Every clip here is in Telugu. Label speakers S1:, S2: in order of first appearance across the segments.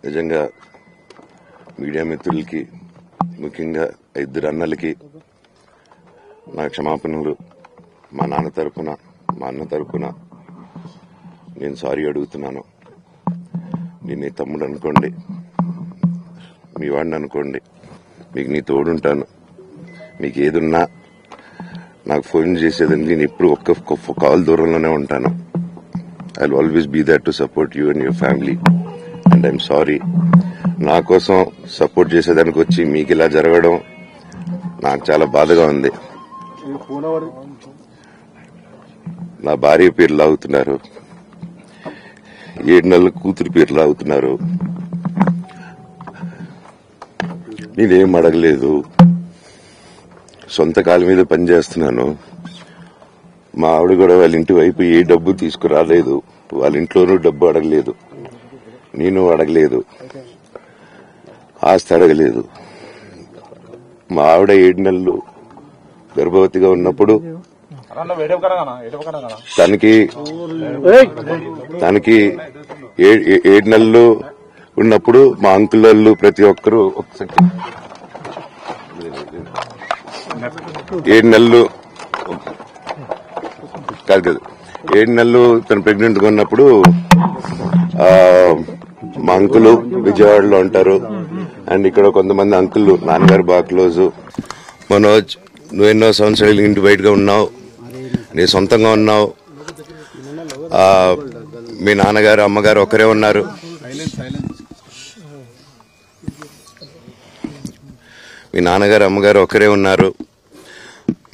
S1: నిజంగా మీడియా మిత్రులకి, ముఖ్యంగా ఇద్దరు అన్నలకి నా క్షమాపణలు. మా నాన్న తరపున, మా అన్న తరపున నేను సారీ అడుగుతున్నాను. నేను నీ తమ్ముడు అనుకోండి, మీ వాడిని అనుకోండి, మీకు నీ తోడుంటాను. మీకు ఏదున్నా నాకు ఫోన్ చేసేదని నేను ఎప్పుడు ఒక్క కాల్ దూరంలోనే ఉంటాను. I will always be there to support you and your family. And I'm sorry. నా కోసం సపోర్ట్ చేసేదానికి వచ్చి మీకు ఇలా జరగడం నాకు చాలా బాధగా ఉంది. నా భార్య పేరు లాగుతున్నారు, 7 నెలల కూతురు పేరు లాగుతున్నారు. నేనేం అడగలేదు, సొంత కాళ్ళ మీద పనిచేస్తున్నాను. మా ఆవిడ కూడా వాళ్ళ ఇంటి వైపు ఏ డబ్బు తీసుకురాలేదు, వాళ్ళ ఇంట్లోనూ డబ్బు అడగలేదు, నేను అడగలేదు, ఆస్తి అడగలేదు. మా ఆవిడ 7 నెలలు గర్భవతిగా ఉన్నప్పుడు తనకి 7 నెలలు ఉన్నప్పుడు మా అంకుల్ వాళ్ళు ప్రతి ఒక్కరూ 7 నెలలు కాదు 7 నెలలు తను ప్రెగ్నెంట్ గా ఉన్నప్పుడు మా అంకులు విజయవాడలో ఉంటారు. అండ్ ఇక్కడ కొంతమంది అంకుల్ నాన్నగారు బాగా క్లోజ్. మనోజ్, నువ్వు ఎన్నో సంవత్సరాలు ఇంటి బయటగా ఉన్నావు, నీ సొంతంగా ఉన్నావు. మీ నాన్నగారు అమ్మగారు ఒకరే ఉన్నారు. మీ నాన్నగారు అమ్మగారు ఒకరే ఉన్నారు.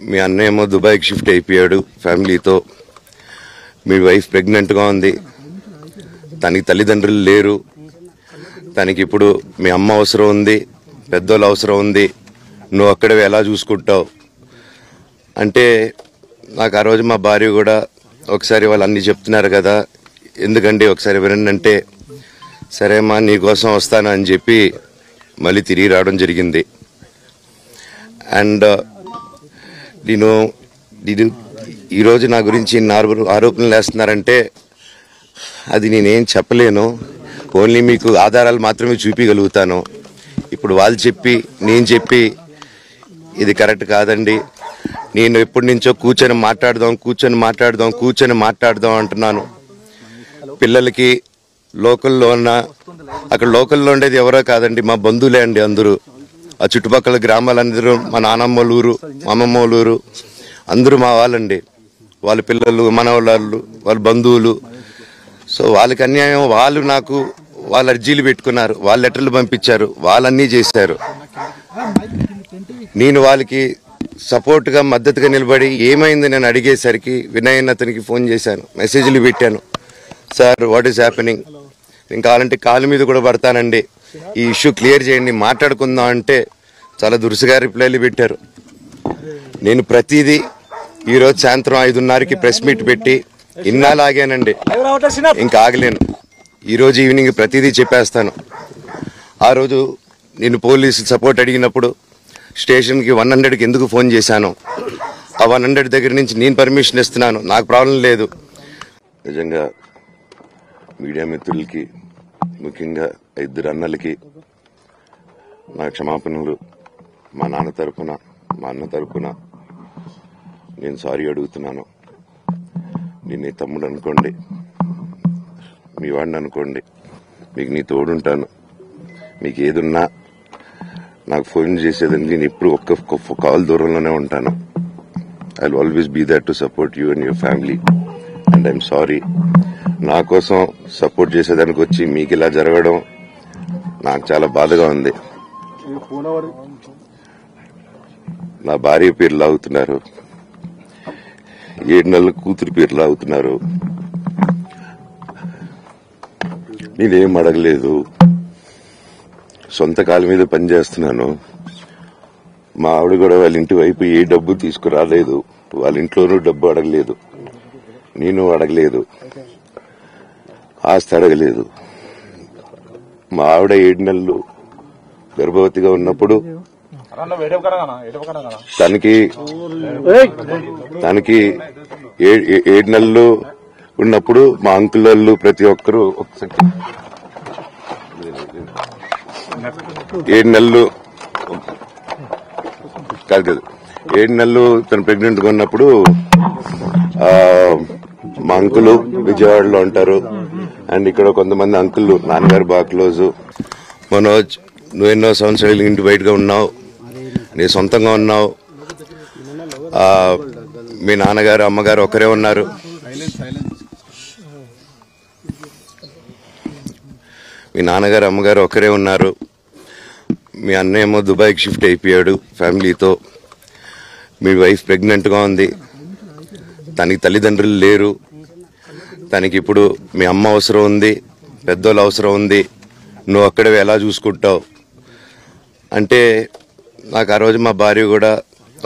S1: మీ అన్న ఏమో దుబాయ్కి షిఫ్ట్ అయిపోయాడు ఫ్యామిలీతో. మీ వైఫ్ ప్రెగ్నెంట్గా ఉంది, తనకి తల్లిదండ్రులు లేరు. తనకి ఇప్పుడు మీ అమ్మ అవసరం ఉంది, పెద్దోళ్ళు అవసరం ఉంది. నువ్వు అక్కడే ఎలా చూసుకుంటావు అంటే, నాకు ఆ రోజు మా భార్య కూడా ఒకసారి వాళ్ళు అన్ని చెప్తున్నారు కదా, ఎందుకండి ఒకసారి వినండి అంటే, సరే అమ్మా నీకోసం వస్తాను అని చెప్పి మళ్ళీ తిరిగి రావడం జరిగింది. అండ్ నేను ఈరోజు నా గురించి ఆరోపణలు వేస్తున్నారంటే అది నేనేం చెప్పలేను. ఓన్లీ మీకు ఆధారాలు మాత్రమే చూపించగలుగుతాను. ఇప్పుడు వాళ్ళు చెప్పి నేను చెప్పి ఇది కరెక్ట్ కాదండి. నేను ఎప్పటి నుంచో కూర్చొని మాట్లాడదాం అంటున్నాను. పిల్లలకి లోకల్లో అక్కడ లోకల్లో ఉండేది ఎవరో కాదండి, మా బంధువులే అండి అందరూ. ఆ చుట్టుపక్కల గ్రామాలందరూ మా నానమ్మ వాళ్ళ ఊరు, మా అమ్మమ్మ వాళ్ళ ఊరు, అందరూ మా వాళ్ళండి. వాళ్ళ పిల్లలు, మనవాళ్ళు, వాళ్ళ బంధువులు. సో వాళ్ళకి అన్యాయం, వాళ్ళు నాకు వాళ్ళ అర్జీలు పెట్టుకున్నారు, వాళ్ళ లెటర్లు పంపించారు, వాళ్ళన్నీ చేశారు. నేను వాళ్ళకి సపోర్ట్గా మద్దతుగా నిలబడి ఏమైంది నేను అడిగేసరికి వినయ్ అతనికి ఫోన్ చేశాను, మెసేజ్లు పెట్టాను. సార్ వాట్ ఈస్ హ్యాపెనింగ్, నేను కావాలంటే కాళ్ళ మీద కూడా పడతానండి, ఈ ఇష్యూ క్లియర్ చేయండి, మాట్లాడుకుందాం అంటే చాలా దురుసుగా రిప్లైలు పెట్టారు. నేను ప్రతిదీ ఈరోజు సాయంత్రం 5:30కి ప్రెస్ మీట్ పెట్టి ఇన్నాళ్ళు ఆగానండి, ఇంకా ఆగలేను. ఈరోజు ఈవినింగ్ ప్రతిదీ చెప్పేస్తాను. ఆ రోజు నేను పోలీసు సపోర్ట్ అడిగినప్పుడు స్టేషన్కి 100కి ఎందుకు ఫోన్ చేశాను, ఆ 100 దగ్గర నుంచి నేను పర్మిషన్ ఇస్తున్నాను, నాకు ప్రాబ్లం లేదు. నిజంగా మీడియా మిత్రులకి, ముఖ్యంగా ఇద్దరు అన్నలకి నా క్షమాపణలు. మా నాన్న తరపున, మా అన్న తరపున నేను సారీ అడుగుతున్నాను. నేను నీ తమ్ముడు అనుకోండి, మీ వాడిని అనుకోండి, మీకు నీ తోడుంటాను. మీకు ఏదున్నా నాకు ఫోన్ చేసేదని నేను ఎప్పుడు ఒక్క కాల్ దూరంలోనే ఉంటాను. I will always be there to support you and your family. And I'm sorry. నా కోసం సపోర్ట్ చేసేదానికి వచ్చి మీకు ఇలా జరగడం నాకు చాలా బాధగా ఉంది. నా భార్య పేరు లాగుతున్నారు, 7 నెలల కూతురు పేరు లాగుతున్నారు. నేనేం అడగలేదు, సొంత కాళ్ళ మీద పనిచేస్తున్నాను. మా ఆవిడ కూడా వాళ్ళ ఇంటి వైపు ఏ డబ్బు తీసుకురాలేదు, వాళ్ళ ఇంట్లోనూ డబ్బు అడగలేదు, నేను అడగలేదు, ఆస్తి అడగలేదు. మా ఆవిడ 7 నెలలు గర్భవతిగా ఉన్నప్పుడు తనకి 7 నెలలు ఉన్నప్పుడు మా అంకుల్ వాళ్ళు ప్రతి ఒక్కరు ఒకసారి 7 నెలలు కాదు 7 నెలలు తను ప్రెగ్నెంట్ గా ఉన్నప్పుడు మా అంకుల్ విజయవాడలో ఉంటారు. అండ్ ఇక్కడ కొంతమంది అంకుల్ నాన్నగారు బాగా క్లోజు. మనోజ్, నువ్వు ఎన్నో సంవత్సరాలు ఇంటి బయటగా ఉన్నావు, నీ సొంతంగా ఉన్నావు. మీ నాన్నగారు అమ్మగారు ఒకరే ఉన్నారు. మీ నాన్నగారు అమ్మగారు ఒకరే ఉన్నారు. మీ అన్నయ్య ఏమో దుబాయ్కి షిఫ్ట్ అయిపోయాడు ఫ్యామిలీతో. మీ వైఫ్ ప్రెగ్నెంట్గా ఉంది. తనకి తల్లిదండ్రులు లేరు. తనకి ఇప్పుడు మీ అమ్మ అవసరం ఉంది, పెద్దోళ్ళు అవసరం ఉంది. నువ్వు అక్కడే ఎలా చూసుకుంటావు అంటే, నాకు ఆ రోజు మా భార్య కూడా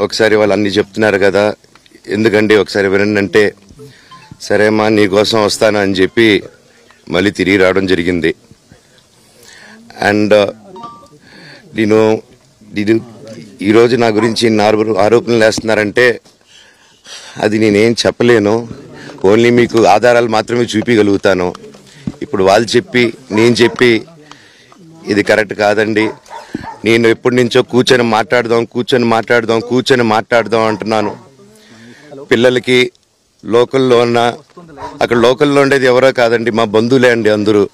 S1: ఒకసారి వాళ్ళు అన్నీ చెప్తున్నారు కదా, ఎందుకండి ఒకసారి వినండి అంటే, సరేమ్మా నీకోసం వస్తాను అని చెప్పి మళ్ళీ తిరిగి రావడం జరిగింది. అండ్ నేను ఈరోజు నా గురించి ఆరోపణలు వేస్తున్నారంటే అది నేనేం చెప్పలేను. ఓన్లీ మీకు ఆధారాలు మాత్రమే చూపించగలుగుతాను. ఇప్పుడు వాళ్ళు చెప్పి నేను చెప్పి ఇది కరెక్ట్ కాదండి. నేను ఎప్పటి నుంచో కూర్చొని మాట్లాడదాం అంటున్నాను. పిల్లలకి లోకల్లో ఉన్న, అక్కడ లోకల్లో ఉండేది ఎవరో కాదండి, మా బంధువులే అండి అందరూ.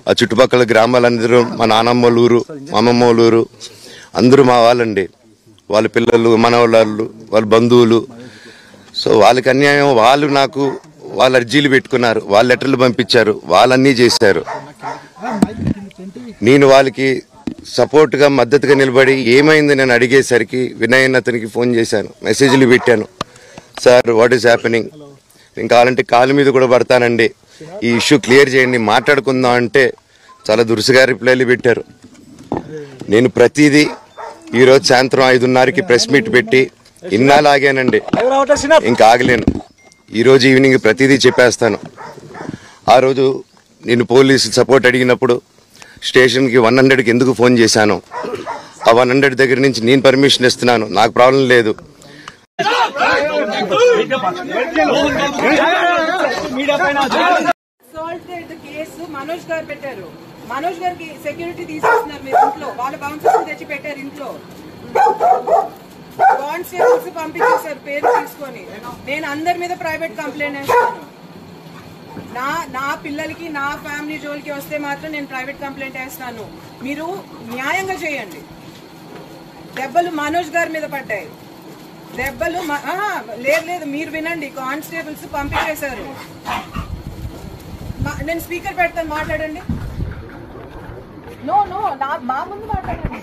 S1: ఆ చుట్టుపక్కల గ్రామాలందరూ మా నానమ్మ ఊరు, మా అమ్మమ్మ ఊరు అందరూ మా వాళ్ళండి. వాళ్ళ పిల్లలు, మనవాళ్ళు, వాళ్ళ బంధువులు. సో వాళ్ళకి అన్యాయం, వాళ్ళు నాకు వాళ్ళ అర్జీలు పెట్టుకున్నారు, వాళ్ళ లెటర్లు పంపించారు, వాళ్ళన్నీ చేశారు. నేను వాళ్ళకి సపోర్ట్గా మద్దతుగా నిలబడి ఏమైంది నేను అడిగేసరికి వినయ్ అతనికి ఫోన్ చేశాను, మెసేజ్లు పెట్టాను. సార్ వాట్ ఈస్ హ్యాపెనింగ్, నేను కావాలంటే కాలు మీద కూడా పడతానండి, ఈ ఇష్యూ క్లియర్ చేయండి, మాట్లాడుకుందాం అంటే చాలా దురుసుగా రిప్లైలు పెట్టారు. నేను ప్రతిదీ ఈరోజు సాయంత్రం 5:30కి ప్రెస్ మీట్ పెట్టి ఇన్నాళ్ళు ఆగానండి, ఇంకా ఆగలేను. ఈరోజు ఈవినింగ్ ప్రతిదీ చెప్పేస్తాను. ఆ రోజు నేను పోలీసు సపోర్ట్ అడిగినప్పుడు స్టేషన్కి 100కి ఎందుకు ఫోన్ చేశాను, ఆ 100 దగ్గర నుంచి నేను పర్మిషన్ ఇస్తున్నాను, నాకు ప్రాబ్లం లేదు.
S2: మనోజ్ గారు పెట్టారు, మనోజ్ గారికి సెక్యూరిటీ తీసుకొస్తున్నారు మీరు ఇంట్లో, వాళ్ళ బౌన్సర్స్ తెచ్చి పెట్టారు ఇంట్లో, కానిస్టేబుల్స్ పంపించేశారు పేరు తీసుకొని. నేను అందరి మీద ప్రైవేట్ కంప్లైంట్ వేస్తాను. నా పిల్లలకి నా ఫ్యామిలీ జోలికి వస్తే మాత్రం నేను ప్రైవేట్ కంప్లైంట్ వేస్తాను. మీరు న్యాయంగా చేయండి. దెబ్బలు మనోజ్ గారి మీద పడ్డాయి, దెబ్బలు లేదు మీరు వినండి, కానిస్టేబుల్స్ పంపించేశారు. నేను స్పీకర్ పెడతాను, మాట్లాడండి. నో మా ముందు మాట్లాడండి.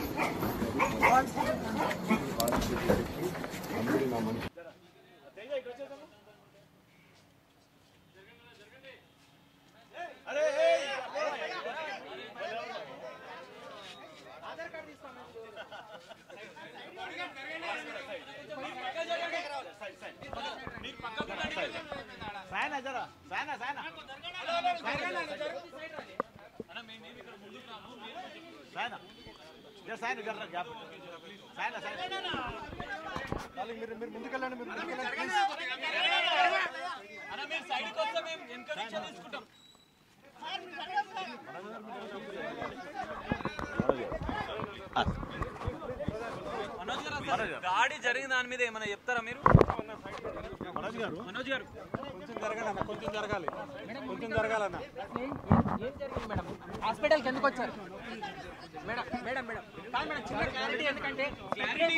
S3: గాడి జరిగిన దాని మీద ఏమైనా చెప్తారా మీరు? మనోజ్ గారు కొంచెం జరగాలన్నా. ఏం జరిగింది మేడం? హాస్పిటల్కి ఎందుకు వచ్చారు మేడం? మేడం మేడం కాదు మేడం, చిన్న క్లారిటీ, ఎందుకంటే క్లారిటీ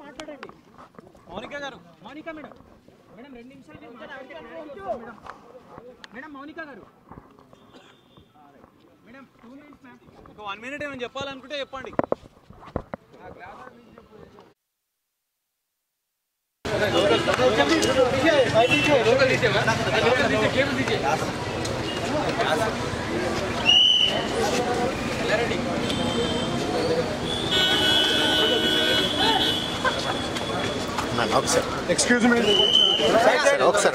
S3: మాట్లాడండి. మౌనిక గారు, మౌనిక మేడం, మేడం 2 నిమిషాలు మేడం. మౌనిక గారు, మేడం 2 మినిట్స్ మ్యామ్, ఒక 1 మినిట్ ఏమైనా చెప్పాలనుకుంటే చెప్పండి.
S4: Excuse me. Sir.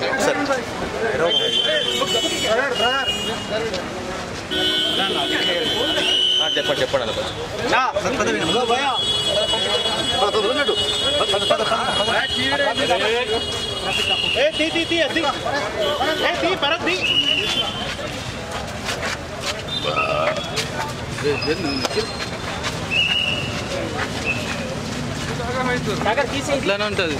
S4: చెప్పండి
S3: అట్లానే ఉంటుంది.